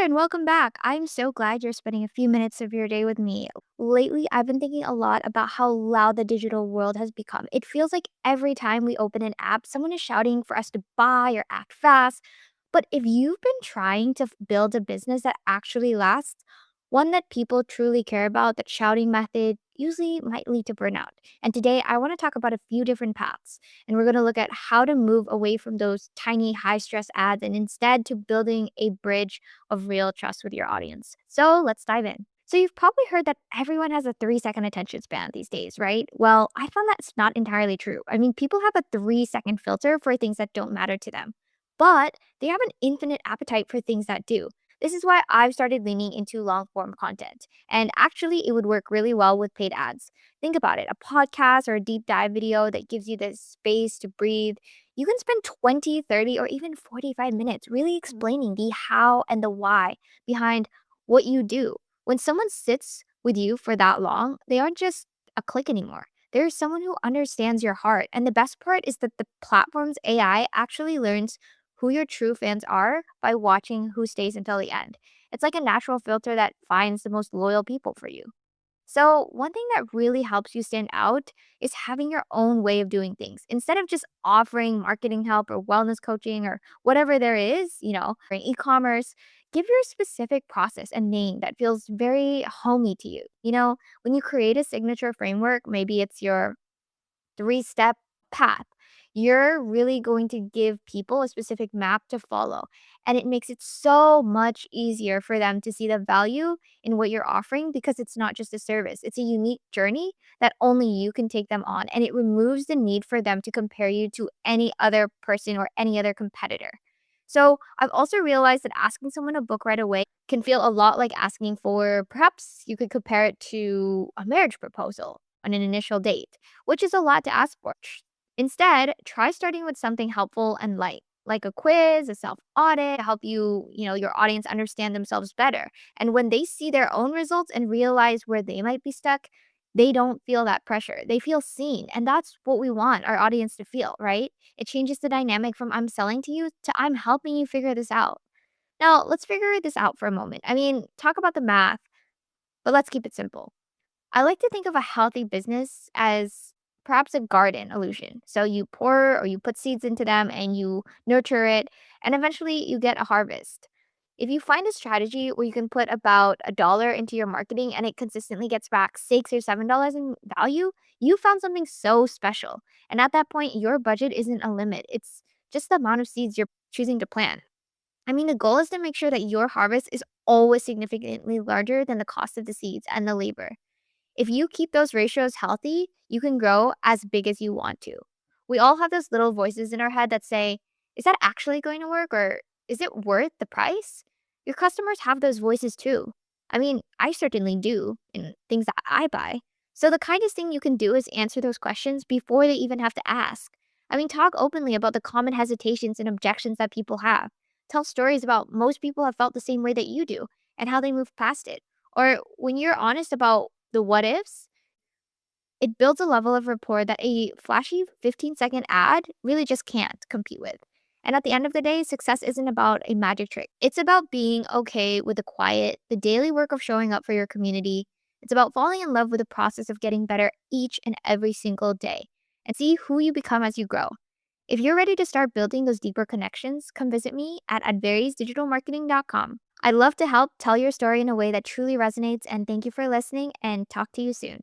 there and welcome back. I'm so glad you're spending a few minutes of your day with me. Lately, I've been thinking a lot about how loud the digital world has become. It feels like every time we open an app, someone is shouting for us to buy or act fast. But if you've been trying to build a business that actually lasts, one that people truly care about, that shouting method usually might lead to burnout. And today, I want to talk about a few different paths. And we're going to look at how to move away from those tiny, high stress ads and instead to building a bridge of real trust with your audience. So let's dive in. So, you've probably heard that everyone has a 3-second attention span these days, right? Well, I found that's not entirely true. I mean, people have a 3-second filter for things that don't matter to them, but they have an infinite appetite for things that do. This is why I've started leaning into long form content. And actually, it would work really well with paid ads. Think about it, a podcast or a deep dive video that gives you the space to breathe. You can spend 20, 30, or even 45 minutes really explaining the how and the why behind what you do. When someone sits with you for that long, they aren't just a click anymore. They're someone who understands your heart. And the best part is that the platform's AI actually learns who your true fans are by watching who stays until the end. It's like a natural filter that finds the most loyal people for you. So, one thing that really helps you stand out is having your own way of doing things. Instead of just offering marketing help or wellness coaching or whatever there is, for e-commerce, give your specific process a name that feels very homey to you. When you create a signature framework, maybe it's your 3-step path. You're really going to give people a specific map to follow. And it makes it so much easier for them to see the value in what you're offering because it's not just a service, it's a unique journey that only you can take them on. And it removes the need for them to compare you to any other person or any other competitor. So I've also realized that asking someone to book right away can feel a lot like asking for, perhaps you could compare it to a marriage proposal on an initial date, which is a lot to ask for. Instead, try starting with something helpful and light, like a quiz, a self audit, to help your audience understand themselves better. And when they see their own results and realize where they might be stuck, they don't feel that pressure. They feel seen. And that's what we want our audience to feel, right? It changes the dynamic from I'm selling to you to I'm helping you figure this out. Now, let's figure this out for a moment. I mean, talk about the math, but let's keep it simple. I like to think of a healthy business as perhaps a garden illusion. So you pour or you put seeds into them and you nurture it, and eventually you get a harvest. If you find a strategy where you can put about $1 into your marketing and it consistently gets back $6 or $7 in value, you found something so special. And at that point, your budget isn't a limit. It's just the amount of seeds you're choosing to plant. I mean, the goal is to make sure that your harvest is always significantly larger than the cost of the seeds and the labor. If you keep those ratios healthy, you can grow as big as you want to. We all have those little voices in our head that say, is that actually going to work or is it worth the price? Your customers have those voices too. I mean, I certainly do in things that I buy. So the kindest thing you can do is answer those questions before they even have to ask. I mean, talk openly about the common hesitations and objections that people have. Tell stories about most people have felt the same way that you do and how they moved past it. Or when you're honest about the what ifs, it builds a level of rapport that a flashy 15-second ad really just can't compete with. And at the end of the day, success isn't about a magic trick. It's about being okay with the quiet, the daily work of showing up for your community. It's about falling in love with the process of getting better each and every single day and see who you become as you grow. If you're ready to start building those deeper connections, come visit me at advertisdigitalmarketing.com. I'd love to help tell your story in a way that truly resonates, and thank you for listening and talk to you soon.